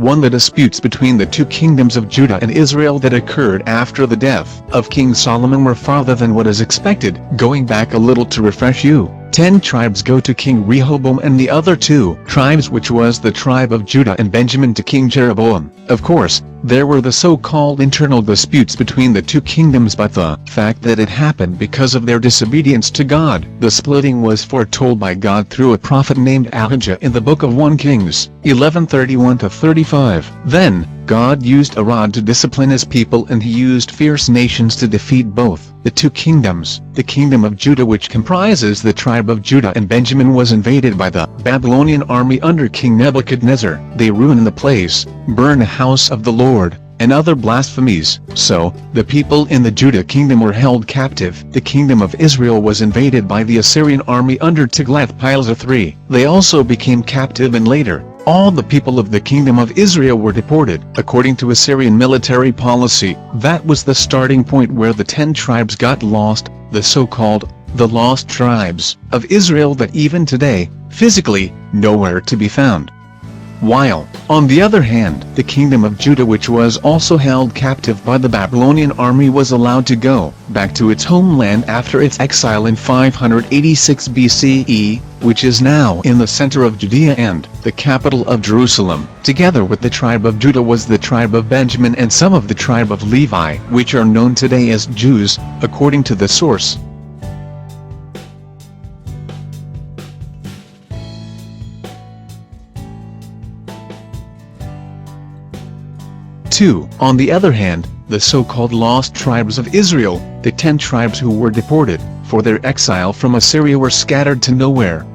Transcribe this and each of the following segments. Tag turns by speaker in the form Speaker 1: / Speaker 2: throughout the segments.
Speaker 1: 1. The disputes between the two kingdoms of Judah and Israel that occurred after the death of King Solomon were farther than what is expected. Going back a little to refresh you, 10 tribes go to King Rehoboam and the other 2 tribes, which was the tribe of Judah and Benjamin, to King Jeroboam. Of course, there were the so-called internal disputes between the two kingdoms, but the fact that it happened because of their disobedience to God. The splitting was foretold by God through a prophet named Ahijah in the book of 1 Kings 11:31-35. Then, God used a rod to discipline his people, and he used fierce nations to defeat both the two kingdoms. The kingdom of Judah, which comprises the tribe of Judah and Benjamin, was invaded by the Babylonian army under King Nebuchadnezzar. They ruined the place, burned the house of the Lord, and other blasphemies. So, the people in the Judah kingdom were held captive. The kingdom of Israel was invaded by the Assyrian army under Tiglath-Pileser III. They also became captive, and later, all the people of the kingdom of Israel were deported. According to Assyrian military policy, that was the starting point where the 10 tribes got lost, the so-called the lost tribes of Israel that even today, physically, nowhere to be found. While, on the other hand, the kingdom of Judah, which was also held captive by the Babylonian army, was allowed to go back to its homeland after its exile in 586 BCE, which is now in the center of Judea and the capital of Jerusalem. Together with the tribe of Judah was the tribe of Benjamin and some of the tribe of Levi, which are known today as Jews, according to the source. 2. On the other hand, the so-called lost tribes of Israel, the 10 tribes who were deported for their exile from Assyria, were scattered to nowhere.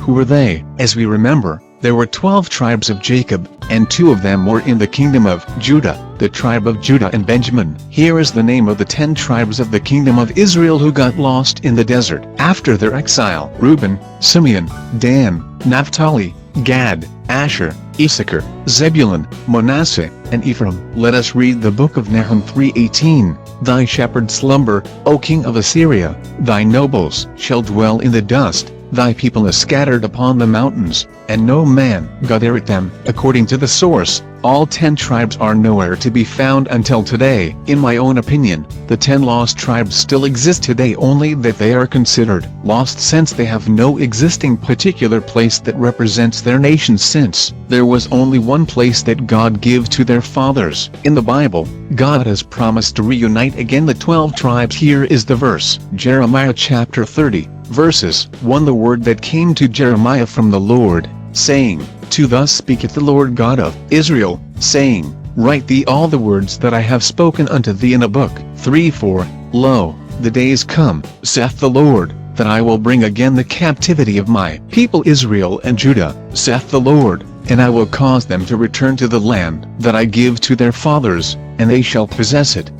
Speaker 1: Who were they? As we remember, there were 12 tribes of Jacob, and 2 of them were in the kingdom of Judah, the tribe of Judah and Benjamin. Here is the name of the 10 tribes of the kingdom of Israel who got lost in the desert after their exile: Reuben, Simeon, Dan, Naphtali, Gad, Asher, Issachar, Zebulun, Manasseh, and Ephraim. Let us read the book of Nahum 3:18. Thy shepherds slumber, O king of Assyria, thy nobles shall dwell in the dust, thy people is scattered upon the mountains, and no man gathereth them. According to the source, all 10 tribes are nowhere to be found until today. In my own opinion, the 10 lost tribes still exist today, only that they are considered lost since they have no existing particular place that represents their nation, since there was only one place that God gave to their fathers. In the Bible, God has promised to reunite again the 12 tribes. Here is the verse. Jeremiah chapter 30, verses 1. The word that came to Jeremiah from the Lord, saying, To thus speaketh the Lord God of Israel, saying, Write thee all the words that I have spoken unto thee in a book. 3:4. Lo, the days come, saith the Lord, that I will bring again the captivity of my people Israel and Judah, saith the Lord, and I will cause them to return to the land that I give to their fathers, and they shall possess it.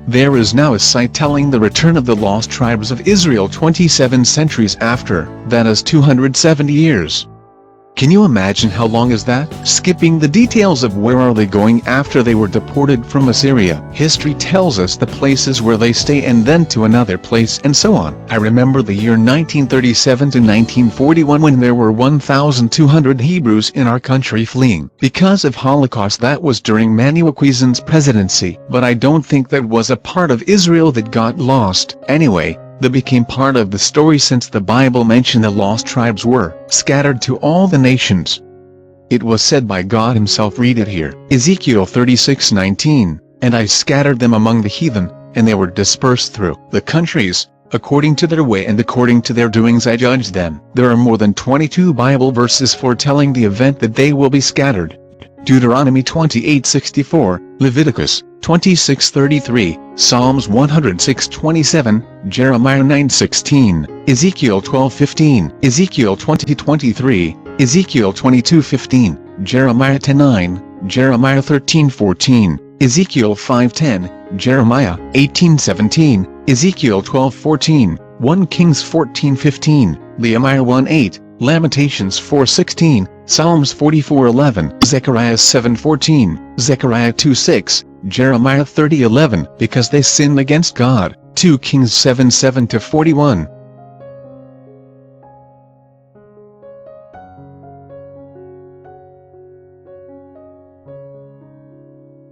Speaker 1: There is now a site telling the return of the lost tribes of Israel 27 centuries after, that is 270 years. Can you imagine how long is that? Skipping the details of where are they going after they were deported from Assyria. History tells us the places where they stay and then to another place and so on. I remember the year 1937 to 1941 when there were 1,200 Hebrews in our country fleeing because of Holocaust. That was during Manuel presidency. But I don't think that was a part of Israel that got lost. Anyway, they became part of the story since the Bible mentioned the lost tribes were scattered to all the nations. It was said by God himself. Read it here. Ezekiel 36:19, And I scattered them among the heathen, and they were dispersed through the countries. According to their way and according to their doings I judged them. There are more than 22 Bible verses foretelling the event that they will be scattered. Deuteronomy 28:64, Leviticus 26:33, Psalms 106:27, Jeremiah 9:16, Ezekiel 12:15, Ezekiel 20:23, Ezekiel 22:15, Jeremiah 10:9, Jeremiah 13:14, Ezekiel 5:10, Jeremiah 18:17, Ezekiel 12:14, 1 Kings 14:15, Nehemiah 1:8, Lamentations 4:16, Psalms 44:11, Zechariah 7:14, Zechariah 2:6, Jeremiah 30:11, because they sinned against God, 2 Kings 7:7-41.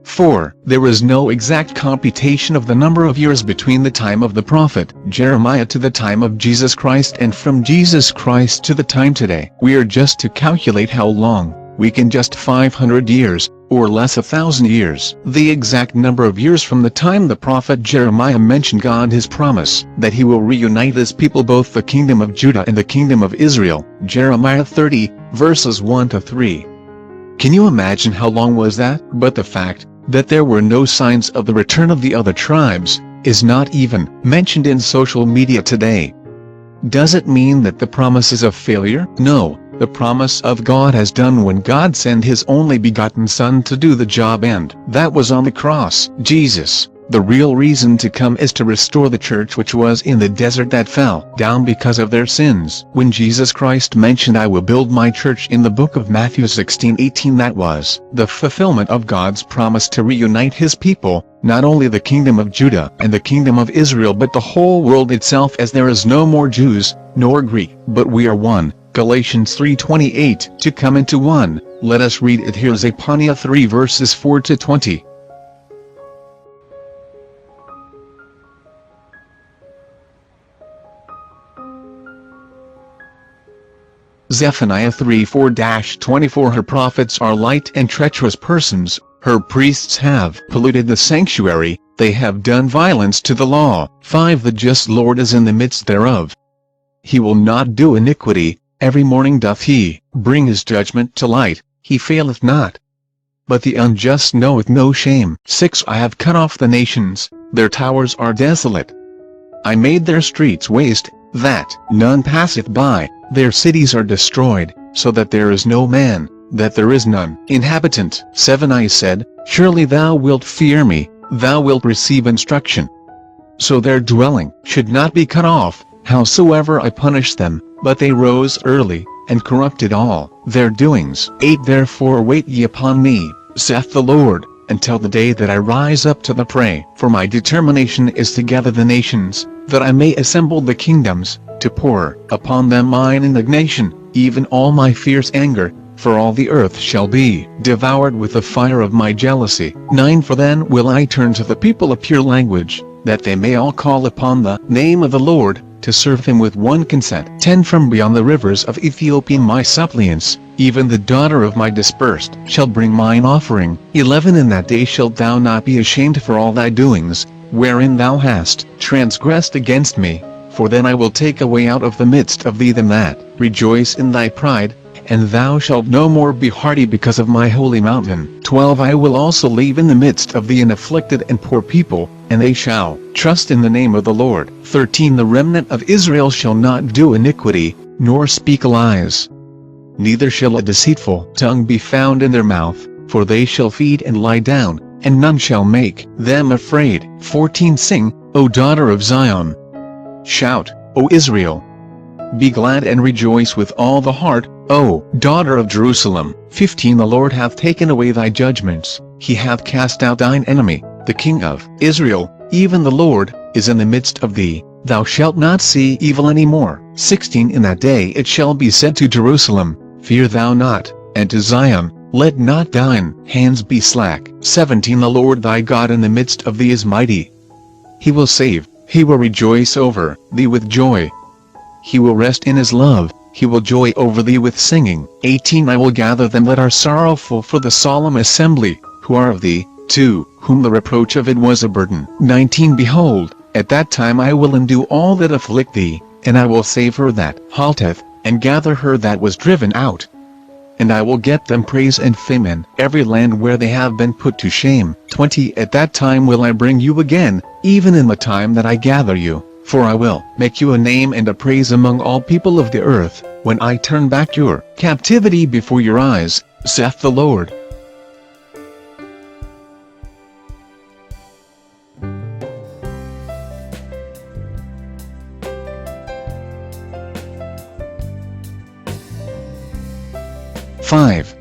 Speaker 1: 4. There is no exact computation of the number of years between the time of the prophet Jeremiah to the time of Jesus Christ and from Jesus Christ to the time today. We are just to calculate how long, we can just 500 years, or less 1,000 years. The exact number of years from the time the prophet Jeremiah mentioned God his promise that he will reunite his people, both the kingdom of Judah and the kingdom of Israel, Jeremiah 30, verses 1-3. Can you imagine how long was that? But the fact that there were no signs of the return of the other tribes is not even mentioned in social media today. Does it mean that the promise is a failure? No, the promise of God has done when God sent his only begotten Son to do the job, and that was on the cross. Jesus, the real reason to come, is to restore the church which was in the desert that fell down because of their sins. When Jesus Christ mentioned, "I will build my church" in the book of Matthew 16:18, that was the fulfillment of God's promise to reunite his people, not only the kingdom of Judah and the kingdom of Israel but the whole world itself, as there is no more Jews nor Greek, but we are one. Galatians 3:28. To come into one, let us read it here. Zephaniah 3 verses 4-20. Zephaniah 3:4-24. Her prophets are light and treacherous persons, her priests have polluted the sanctuary, they have done violence to the law. 5. The just Lord is in the midst thereof. He will not do iniquity, every morning doth he bring his judgment to light, he faileth not. But the unjust knoweth no shame. 6. I have cut off the nations, their towers are desolate. I made their streets waste, that none passeth by. Their cities are destroyed, so that there is no man, that there is none inhabitant. 7. I said, surely thou wilt fear me, thou wilt receive instruction. So their dwelling should not be cut off, howsoever I punished them, but they rose early, and corrupted all their doings. 8. Therefore wait ye upon me, saith the Lord, until the day that I rise up to the prey. For my determination is to gather the nations, that I may assemble the kingdoms, to pour upon them mine indignation, even all my fierce anger, for all the earth shall be devoured with the fire of my jealousy. 9. For then will I turn to the people a pure language, that they may all call upon the name of the Lord, to serve him with one consent. 10. From beyond the rivers of Ethiopia my suppliants, even the daughter of my dispersed, shall bring mine offering. 11. In that day shalt thou not be ashamed for all thy doings, wherein thou hast transgressed against me, for then I will take away out of the midst of thee them that rejoice in thy pride, and thou shalt no more be hardy because of my holy mountain. 12. I will also leave in the midst of thee an afflicted and poor people, and they shall trust in the name of the Lord. 13. The remnant of Israel shall not do iniquity, nor speak lies. Neither shall a deceitful tongue be found in their mouth, for they shall feed and lie down, and none shall make them afraid. 14. Sing, O daughter of Zion. Shout, O Israel. Be glad and rejoice with all the heart, O daughter of Jerusalem. 15. The Lord hath taken away thy judgments, he hath cast out thine enemy, the King of Israel, even the Lord, is in the midst of thee, thou shalt not see evil any more. 16. In that day it shall be said to Jerusalem, fear thou not, and to Zion, let not thine hands be slack. 17. The Lord thy God in the midst of thee is mighty. He will save, he will rejoice over thee with joy. He will rest in his love, he will joy over thee with singing. 18. I will gather them that are sorrowful for the solemn assembly, who are of thee, to whom the reproach of it was a burden. 19. Behold, at that time I will undo all that afflict thee, and I will save her that halteth, and gather her that was driven out. And I will get them praise and fame in every land where they have been put to shame. 20. At that time will I bring you again, even in the time that I gather you, for I will make you a name and a praise among all people of the earth, when I turn back your captivity before your eyes, saith the Lord. 5.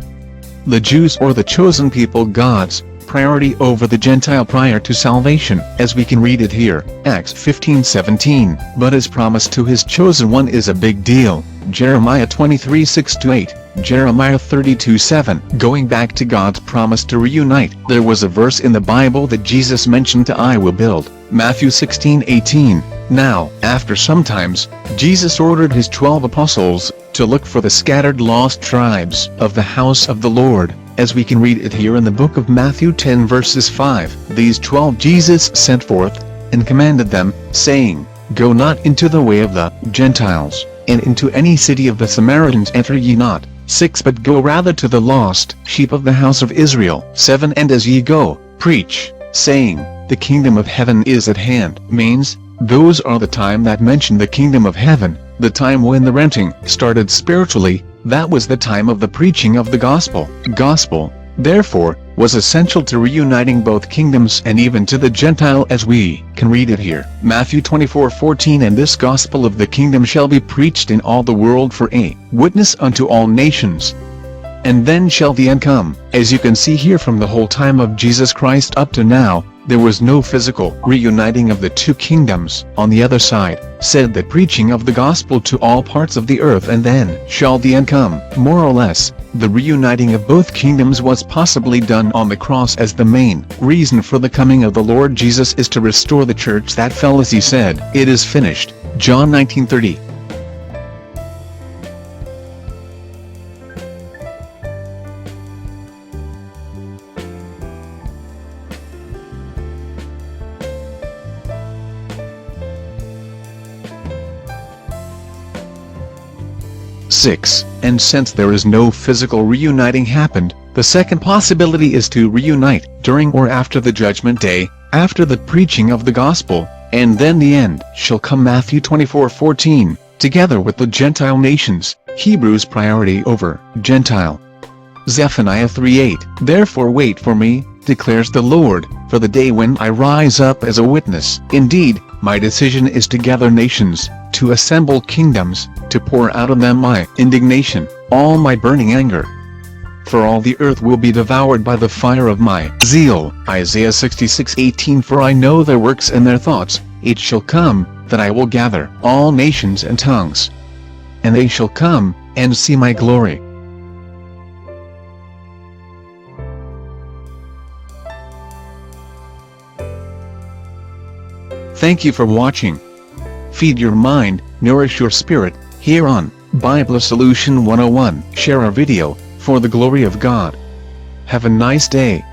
Speaker 1: The Jews or the chosen people God's priority over the Gentile prior to salvation, as we can read it here, Acts 15:17, but his promise to his chosen one is a big deal, Jeremiah 23:6-8, Jeremiah 32:7. Going back to God's promise to reunite, there was a verse in the Bible that Jesus mentioned to I will build, Matthew 16:18. Now, after some times, Jesus ordered his 12 apostles to look for the scattered lost tribes of the house of the Lord, as we can read it here in the book of Matthew 10 verses 5. These 12 Jesus sent forth, and commanded them, saying, Go not into the way of the Gentiles, and into any city of the Samaritans enter ye not. 6. But go rather to the lost sheep of the house of Israel. 7. And as ye go, preach, saying, The kingdom of heaven is at hand. Means, those are the time that mentioned the kingdom of heaven, the time when the renting started spiritually. That was the time of the preaching of the gospel. Gospel, therefore, was essential to reuniting both kingdoms and even to the Gentile, as we can read it here. Matthew 24:14. And this gospel of the kingdom shall be preached in all the world for a witness unto all nations. And then shall the end come. As you can see here, from the whole time of Jesus Christ up to now, there was no physical reuniting of the two kingdoms. On the other side, said the preaching of the gospel to all parts of the earth, and then shall the end come. More or less, the reuniting of both kingdoms was possibly done on the cross, as the main reason for the coming of the Lord Jesus is to restore the church that fell, as he said, It is finished, John 19:30. And since there is no physical reuniting happened, the second possibility is to reunite during or after the judgment day, after the preaching of the gospel, and then the end shall come. Matthew 24:14, together with the Gentile nations, Hebrews priority over Gentile. Zephaniah 3:8. Therefore wait for me, declares the Lord, for the day when I rise up as a witness. Indeed, my decision is to gather nations, to assemble kingdoms, to pour out on them my indignation, all my burning anger. For all the earth will be devoured by the fire of my zeal. Isaiah 66:18. For I know their works and their thoughts, it shall come, that I will gather all nations and tongues, and they shall come, and see my glory. Thank you for watching. Feed your mind, nourish your spirit, here on Bible Solution 101. Share our video, for the glory of God. Have a nice day.